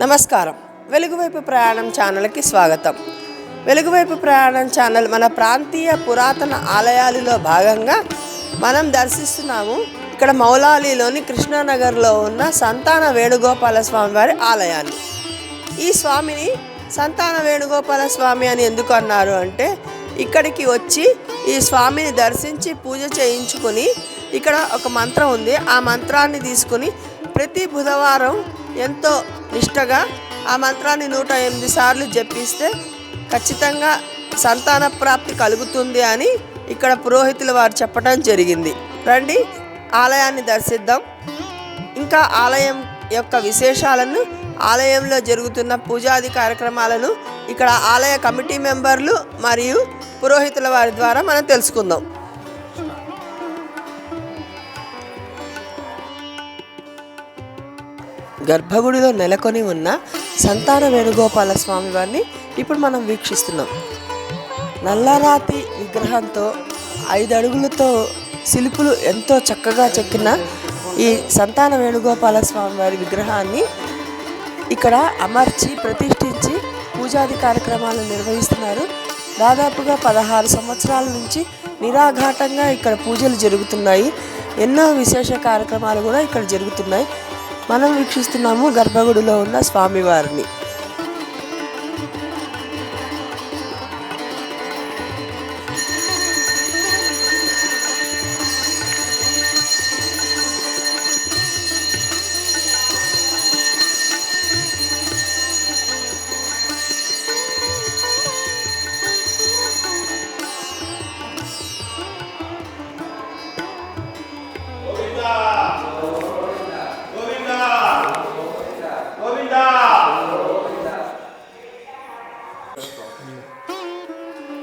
నమస్కారం. వెలుగువైపు ప్రయాణం ఛానల్కి స్వాగతం. వెలుగువైపు ప్రయాణం ఛానల్ మన ప్రాంతీయ పురాతన ఆలయాలలో భాగంగా మనం దర్శిస్తున్నాము. ఇక్కడ మౌలాలీలోని కృష్ణానగర్లో ఉన్న సంతాన వేణుగోపాల స్వామి వారి ఆలయాన్ని. ఈ స్వామిని సంతాన వేణుగోపాల స్వామి అని ఎందుకు అన్నారు అంటే, ఇక్కడికి వచ్చి ఈ స్వామిని దర్శించి పూజ చేయించుకొని ఇక్కడ ఒక మంత్రం ఉంది. ఆ మంత్రాన్ని తీసుకుని ప్రతి బుధవారం ఎంతో నిష్టగా ఆ మంత్రాన్ని 108 సార్లు జపిస్తే ఖచ్చితంగా సంతాన ప్రాప్తి కలుగుతుంది అని ఇక్కడ పురోహితుల వారు చెప్పడం జరిగింది. రండి, ఆలయాన్ని దర్శిద్దాం. ఇంకా ఆలయం యొక్క విశేషాలను, ఆలయంలో జరుగుతున్న పూజాది కార్యక్రమాలను ఇక్కడ ఆలయ కమిటీ మెంబర్లు మరియు పురోహితుల వారి ద్వారా మనం తెలుసుకుందాం. గర్భగుడిలో నెలకొని ఉన్న సంతాన వేణుగోపాల స్వామి వారిని ఇప్పుడు మనం వీక్షిస్తున్నాం. నల్లరాతి విగ్రహంతో 5 అడుగులతో శిల్పులు ఎంతో చక్కగా చెక్కిన ఈ సంతాన వేణుగోపాల స్వామి వారి విగ్రహాన్ని ఇక్కడ అమర్చి ప్రతిష్ఠించి పూజాది కార్యక్రమాలు నిర్వహిస్తున్నారు. దాదాపుగా 16 సంవత్సరాల నుంచి నిరాఘాటంగా ఇక్కడ పూజలు జరుగుతున్నాయి. ఎన్నో విశేష కార్యక్రమాలు కూడా ఇక్కడ జరుగుతున్నాయి. మనం వీక్షిస్తున్నాము గర్భగుడిలో ఉన్న స్వామివారిని.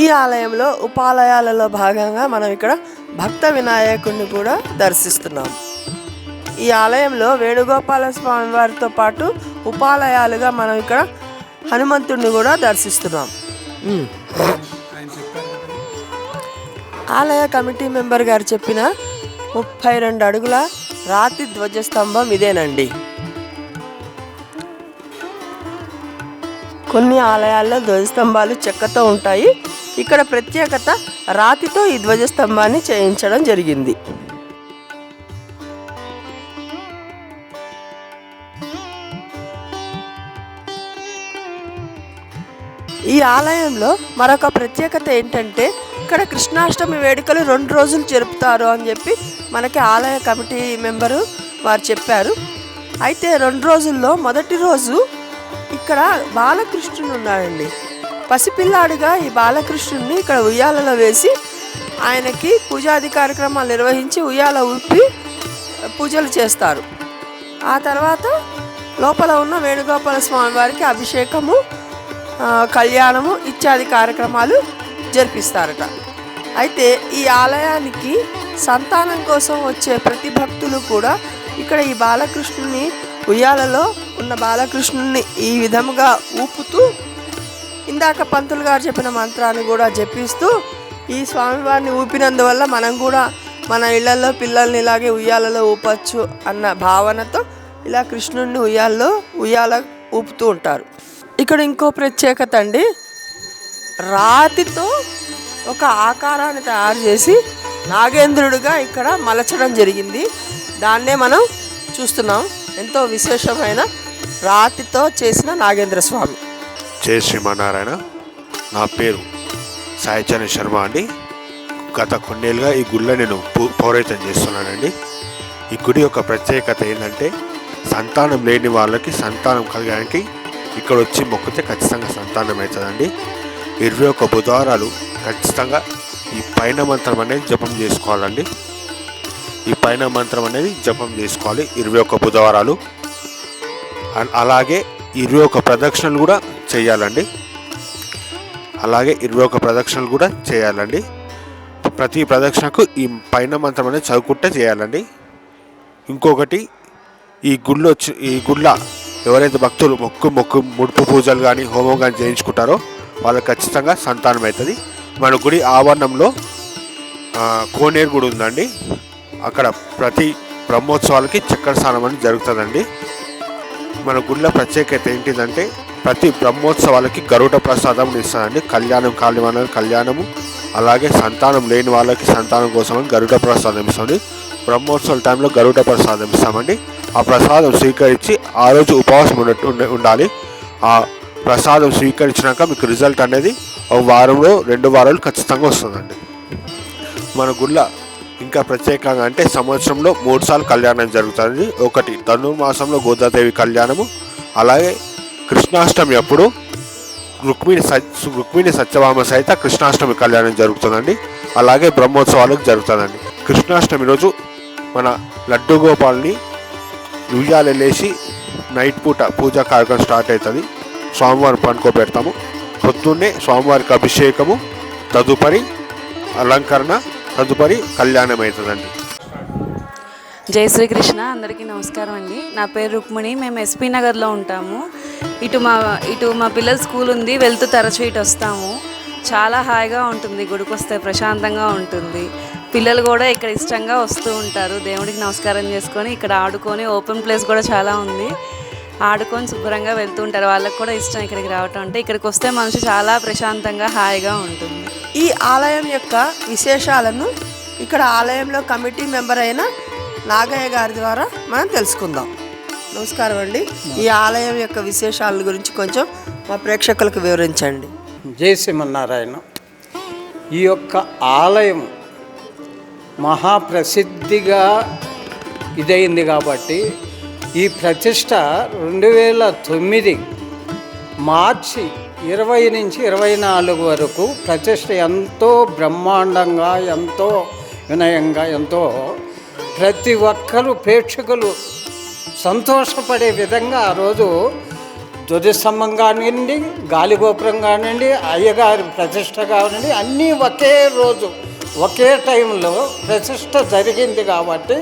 ఈ ఆలయంలో ఉపాలయాలలో భాగంగా మనం ఇక్కడ భక్త వినాయకుడిని కూడా దర్శిస్తున్నాం. ఈ ఆలయంలో వేణుగోపాల స్వామి వారితో పాటు ఉపాలయాలుగా మనం ఇక్కడ హనుమంతుడిని కూడా దర్శిస్తున్నాం. ఆలయ కమిటీ మెంబర్ గారు చెప్పిన 32 అడుగుల రాతి ధ్వజస్తంభం ఇదేనండి. కొన్ని ఆలయాల్లో ధ్వజస్తంభాలు చెక్కతో ఉంటాయి. ఇక్కడ ప్రత్యేకత రాతితో ఈ ధ్వజస్తంభాన్ని చేయించడం జరిగింది. ఈ ఆలయంలో మరొక ప్రత్యేకత ఏంటంటే, ఇక్కడ కృష్ణాష్టమి వేడుకలు 2 రోజులు జరుపుతారు అని చెప్పి మనకి ఆలయ కమిటీ మెంబరు వారు చెప్పారు. అయితే 2 రోజుల్లో మొదటి రోజు ఇక్కడ బాలకృష్ణుడు ఉన్నాడండి. పసిపిల్లాడిగా ఈ బాలకృష్ణుడిని ఇక్కడ ఉయ్యాలలో వేసి ఆయనకి పూజాది కార్యక్రమాలు నిర్వహించి ఉయ్యాల ఊపి పూజలు చేస్తారు. ఆ తర్వాత లోపల ఉన్న వేణుగోపాల స్వామి వారికి అభిషేకము, కళ్యాణము ఇత్యాది కార్యక్రమాలు జరిపిస్తారట. అయితే ఈ ఆలయానికి సంతానం కోసం వచ్చే ప్రతి భక్తులు కూడా ఇక్కడ ఈ బాలకృష్ణుని ఉయ్యాలలో ఉన్న బాలకృష్ణుని ఈ విధముగా ఊపుతూ, ఇందాక పంతులు గారు చెప్పిన మంత్రాన్ని కూడా జపిస్తూ, ఈ స్వామివారిని ఊపినందువల్ల మనం కూడా మన ఇళ్లలో పిల్లల్ని ఇలాగే ఉయ్యాలలో ఊపచ్చు అన్న భావనతో ఇలా కృష్ణుడిని ఉయ్యాల ఊపుతూ ఉంటారు. ఇక్కడ ఇంకో ప్రత్యేకత అండి, రాతితో ఒక ఆకారాన్ని తయారు చేసి నాగేంద్రుడిగా ఇక్కడ మలచడం జరిగింది. దాన్నే మనం చూస్తున్నాం. ఎంతో విశేషమైన రాతితో చేసిన నాగేంద్ర స్వామి. జై శ్రీమన్నారాయణ. నా పేరు సాయిచరణ్ శర్మ అండి. గత కొన్నేళ్ళుగా ఈ గుడిలో నేను పౌరోహిత్యం చేస్తున్నానండి. ఈ గుడి యొక్క ప్రత్యేకత ఏంటంటే, సంతానం లేని వాళ్ళకి సంతానం కలగడానికి ఇక్కడ వచ్చి మొక్కితే ఖచ్చితంగా సంతానం అవుతుందండి. 21 బుధవారాలు ఖచ్చితంగా ఈ పైన మంత్రం అనేది జపం చేసుకోవాలండి. ఈ పైన మంత్రం అనేది జపం చేసుకోవాలి 21 బుధవారాలు. అలాగే 21 ప్రదక్షిణలు కూడా చేయాలండి. ప్రతి ప్రదక్షిణకు ఈ పైన మంత్రం అనేది చదువుకుంటే చేయాలండి. ఇంకొకటి, ఈ గుళ్ళ ఎవరైతే భక్తులు ముడుపు పూజలు కానీ హోమం కానీ చేయించుకుంటారో వాళ్ళకి ఖచ్చితంగా సంతానం అవుతుంది. మన గుడి ఆవరణంలో కోనేరు గుడి ఉందండి. అక్కడ ప్రతి బ్రహ్మోత్సవాలకి చక్కెర స్నానం అనేది జరుగుతుందండి. మన గుళ్ళ ప్రత్యేకత ఏంటిదంటే ప్రతి బ్రహ్మోత్సవాలకి గరుడ ప్రసాదం ఇస్తుందండి. కళ్యాణం కాని వాళ్ళకి కళ్యాణము, అలాగే సంతానం లేని వాళ్ళకి సంతానం కోసం గరుడ ప్రసాదం ఇస్తుంది. బ్రహ్మోత్సవాల టైంలో గరుడ ప్రసాదం ఇస్తామండి. ఆ ప్రసాదం స్వీకరించి ఆ రోజు ఉపవాసం ఉండాలి. ఆ ప్రసాదం స్వీకరించినాక మీకు రిజల్ట్ అనేది ఒక వారంలో 2 వారాలు ఖచ్చితంగా వస్తుందండి. మన గుళ్ళ ఇంకా ప్రత్యేకంగా అంటే సంవత్సరంలో 3 సార్లు కళ్యాణం జరుగుతుంది. ఒకటి ధనుర్మాసంలో గోదాదేవి కళ్యాణము, అలాగే కృష్ణాష్టమి అప్పుడు రుక్మిణి సత్యభామ సహిత కృష్ణాష్టమి కళ్యాణం జరుగుతుందండి. అలాగే బ్రహ్మోత్సవాలకు జరుగుతుందండి. కృష్ణాష్టమి రోజు మన లడ్డు గోపాల్ని ఉయ్యాలెలేసి నైట్ పూట పూజా కార్యక్రమం స్టార్ట్ అవుతుంది. స్వామివారిని పనుకోబెడతాము. పొద్దున్నే స్వామివారికి అభిషేకము, తదుపరి అలంకరణ, తదుపరి కళ్యాణం అవుతుందండి. జై శ్రీకృష్ణ. అందరికీ నమస్కారం అండి. నా పేరు రుక్మిణి. మేము ఎస్పీ నగర్లో ఉంటాము. ఇటు మా పిల్లల స్కూల్ ఉంది, వెళ్తూ తరచూ ఇటు వస్తాము. చాలా హాయిగా ఉంటుంది, గుడికి వస్తే ప్రశాంతంగా ఉంటుంది. పిల్లలు కూడా ఇక్కడ ఇష్టంగా వస్తూ ఉంటారు. దేవుడికి నమస్కారం చేసుకొని ఇక్కడ ఆడుకొని, ఓపెన్ ప్లేస్ కూడా చాలా ఉంది, ఆడుకొని శుభ్రంగా వెళ్తూ ఉంటారు. వాళ్ళకి కూడా ఇష్టం ఇక్కడికి రావటం అంటే. ఇక్కడికి వస్తే మనసు చాలా ప్రశాంతంగా హాయిగా ఉంటుంది. ఈ ఆలయం యొక్క విశేషాలను ఇక్కడ ఆలయంలో కమిటీ మెంబర్ అయిన నాగయ్య గారి ద్వారా మనం తెలుసుకుందాం. నమస్కారం అండి. ఈ ఆలయం యొక్క విశేషాల గురించి కొంచెం మా ప్రేక్షకులకు వివరించండి. జై శ్రీమన్నారాయణ. ఈ యొక్క ఆలయం మహాప్రసిద్ధిగా ఇదైంది కాబట్టి ఈ ప్రతిష్ట 2009 మార్చి 20 నుంచి 24 వరకు ప్రతిష్ట ఎంతో బ్రహ్మాండంగా, ఎంతో వినయంగా, ఎంతో ప్రతి ఒక్కరు ప్రేక్షకులు సంతోషపడే విధంగా ఆ రోజు ధ్వజస్తంభం కానివ్వండి, గాలిగోపురం కానివ్వండి, అయ్యగారి ప్రతిష్ట కానివ్వండి, అన్నీ ఒకే రోజు ఒకే టైంలో ప్రతిష్ట జరిగింది. కాబట్టి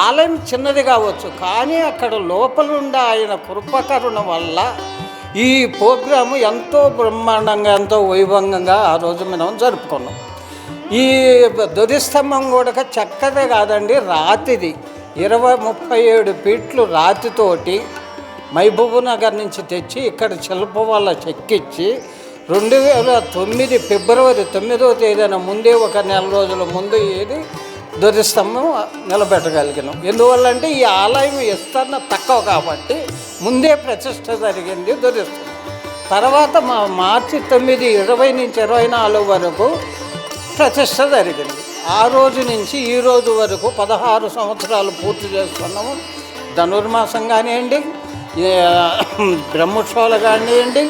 ఆలయం చిన్నది కావచ్చు, కానీ అక్కడ లోపలుండే ఆయన కృపకరుణ వల్ల ఈ ప్రోగ్రాము ఎంతో బ్రహ్మాండంగా, ఎంతో వైభవంగా ఆ రోజు మనం జరుపుకున్నాం. ఈ ధ్వజస్తంభం కూడా చక్కదే కాదండి, రాతిది 37 ఫీట్లు రాతితోటి మహబూబ్ నగర్ నుంచి తెచ్చి ఇక్కడ శిల్ప వల్ల చెక్కించి 2009 ఫిబ్రవరి 9వ తేదీన ముందే ఒక నెల రోజుల ముందు ఏది ధ్వజస్తంభం నిలబెట్టగలిగినాం. ఎందువల్లంటే ఈ ఆలయం విస్తరణ తక్కువ కాబట్టి ముందే ప్రతిష్ట జరిగింది ధ్వజస్తంభం. తర్వాత మార్చి 9, 20 నుంచి 24 వరకు ప్రతిష్ట జరిగింది. ఆ రోజు నుంచి ఈ రోజు వరకు 16 సంవత్సరాలు పూర్తి చేస్తున్నాము. ధనుర్మాసం కానివ్వండి, బ్రహ్మోత్సవాలు కానివ్వండి,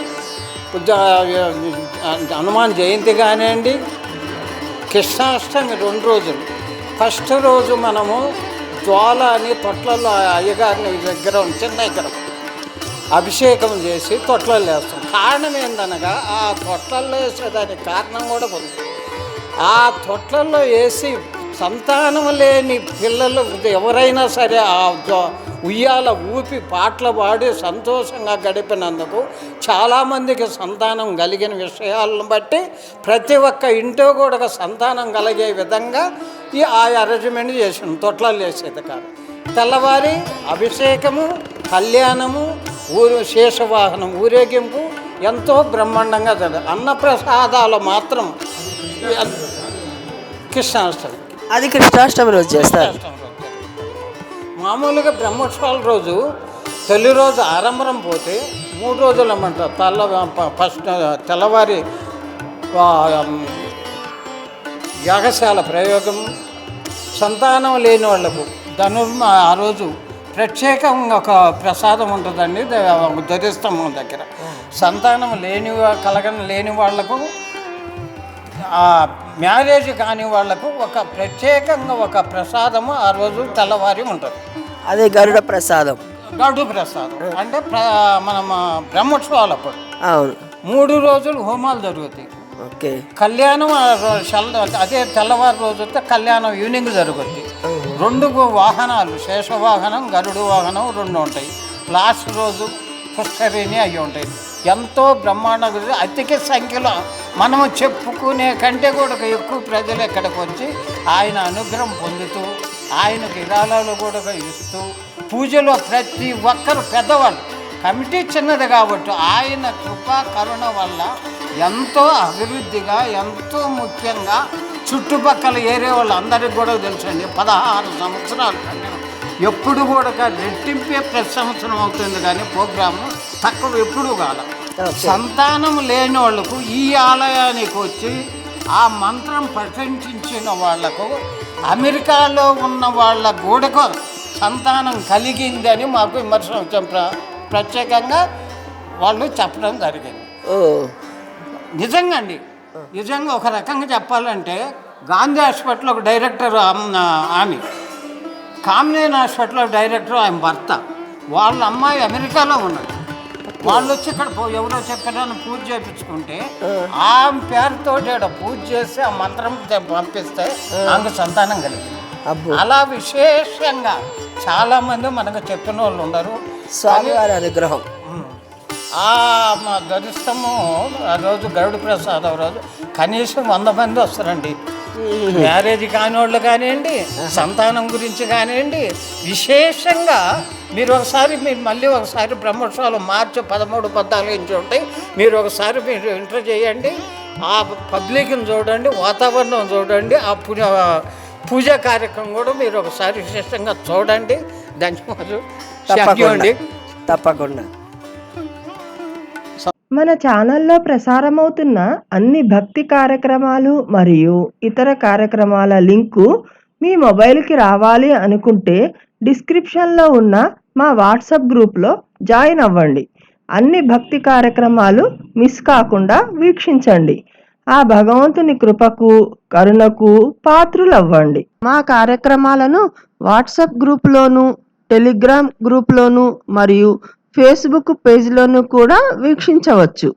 హనుమాన్ జయంతి కానివ్వండి, కృష్ణాష్టమి 2 రోజులు. ఫస్ట్ రోజు మనము జ్వాల అని తొట్లలో అయ్యగారిని దగ్గర చిన్న దగ్గర అభిషేకం చేసి తొట్లలో వేస్తాం. కారణం ఏందనగా ఆ తొట్లలో వేసేదానికి కారణం కూడా ఉంది. ఆ తొట్లలో వేసి సంతానం లేని పిల్లలు ఎవరైనా సరే ఆ ఉయ్యాల ఊపి పాటలు పాడి సంతోషంగా గడిపినందుకు చాలామందికి సంతానం కలిగిన విషయాలను బట్టి ప్రతి ఒక్క ఇంట్లో కూడా సంతానం కలిగే విధంగా ఆ అరేంజ్మెంట్ చేసాం. తొట్లలో వేసేది కాదు. తెల్లవారి అభిషేకము, కళ్యాణము, శేషవాహనం ఊరేగింపు ఎంతో బ్రహ్మాండంగా జరిగింది. అన్నప్రసాదాలు మాత్రం కృష్ణాష్టమి, అది కృష్ణాష్టమి రోజు చేస్తారు. మామూలుగా బ్రహ్మోత్సవాల రోజు తొలి రోజు ఆరంభం పోతే 3 రోజులు అమ్మంటారు. ఫస్ట్ తెల్లవారి యాగశాల ప్రయోగం, సంతానం లేని వాళ్లకు ఆ రోజు ప్రత్యేకంగా ఒక ప్రసాదం ఉంటుందండి ధ్వజస్తంభం దగ్గర. సంతానం లేని వాళ్లకు, మ్యారేజ్ కాని వాళ్లకు ఒక ప్రత్యేకంగా ఒక ప్రసాదము ఆ రోజు తెల్లవారి ఉంటుంది. అదే గరుడ ప్రసాదం. గరుడ ప్రసాదం అంటే మనం బ్రహ్మోత్సవాలు అప్పుడు అవును 3 రోజులు హోమాలు జరుగుతాయి. ఓకే. కళ్యాణం అదే తెల్లవారి రోజు వస్తే కళ్యాణం ఈవినింగ్ జరుగుద్ది. 2 వాహనాలు, శేషవాహనం, గరుడు వాహనం 2 ఉంటాయి. లాస్ట్ రోజు పుష్కరిణి అవి ఉంటాయి. ఎంతో బ్రహ్మాండంగా అధిక సంఖ్యలో మనము చెప్పుకునే కంటే కూడా ఎక్కువ ప్రజలు ఇక్కడికి వచ్చి ఆయన అనుగ్రహం పొందుతూ, ఆయనకు విరాళాలు కూడా ఇస్తూ పూజలో ప్రతి ఒక్కరు పెద్దవాళ్ళు, కమిటీ చిన్నది కాబట్టి ఆయన కృపా కరుణ వల్ల ఎంతో అభివృద్ధిగా, ఎంతో ముఖ్యంగా చుట్టుపక్కల ఏరియా వాళ్ళందరికీ కూడా తెలుసండి. 16 సంవత్సరాలు ఎప్పుడు కూడా రెట్టింపే ప్రతి సంవత్సరం అవుతుంది, కానీ ప్రోగ్రాము తక్కువ ఎప్పుడు కాదు. సంతానం లేని వాళ్లకు ఈ ఆలయానికి వచ్చి ఆ మంత్రం ప్రకటించిన వాళ్లకు అమెరికాలో ఉన్న వాళ్ళ గూడకు సంతానం కలిగిందని మాకు విమర్శనం ప్రత్యేకంగా వాళ్ళు చెప్పడం జరిగింది. నిజంగా అండి, నిజంగా ఒక రకంగా చెప్పాలంటే గాంధీ హాస్పిటల్ ఒక డైరెక్టర్ ఆమె, కామినేని హాస్పిటల్ డైరెక్టర్ ఆయన భర్త, వాళ్ళ అమ్మాయి అమెరికాలో ఉన్నారు. వాళ్ళు వచ్చి ఇక్కడ ఎవరో చెప్పారని పూజ చేయించుకుంటే ఆమె పేరుతో పూజ చేసి ఆ మంత్రం పంపిస్తే ఆమెకు సంతానం కలిగింది. అలా విశేషంగా చాలామంది మనకు చెప్పిన వాళ్ళు ఉన్నారు. స్వామివారి అనుగ్రహం. మా గరిష్టము ఆ రోజు గరుడు ప్రసాదం రోజు కనీసం 100 మంది వస్తారండి. మ్యారేజ్ కాని వాళ్ళు కానివ్వండి, సంతానం గురించి కానివ్వండి. విశేషంగా మీరు మళ్ళీ ఒకసారి బ్రహ్మోత్సవాలు మార్చి 13, 14 ఇంచి ఉంటాయి. మీరు ఒకసారి మీరు ఎంటర్ చేయండి, ఆ పబ్లిక్ని చూడండి, వాతావరణం చూడండి, ఆ పూజా కార్యక్రమం కూడా మీరు ఒకసారి విశేషంగా చూడండి. ధన్యవాదాలు. తప్పకుండా. మన ఛానల్లో ప్రసారమవుతున్న అన్ని భక్తి కార్యక్రమాలు మరియు ఇతర కార్యక్రమాల లింకు మీ మొబైల్కి రావాలి అనుకుంటే డిస్క్రిప్షన్లో ఉన్న మా వాట్సాప్ గ్రూప్లో జాయిన్ అవ్వండి. అన్ని భక్తి కార్యక్రమాలు మిస్ కాకుండా వీక్షించండి. ఆ భగవంతుని కృపకు, కరుణకు పాత్రులవ్వండి. మా కార్యక్రమాలను వాట్సాప్ గ్రూప్లోను, టెలిగ్రామ్ గ్రూప్లోను మరియు ఫేస్బుక్ పేజ్లోను కూడా వీక్షించవచ్చు.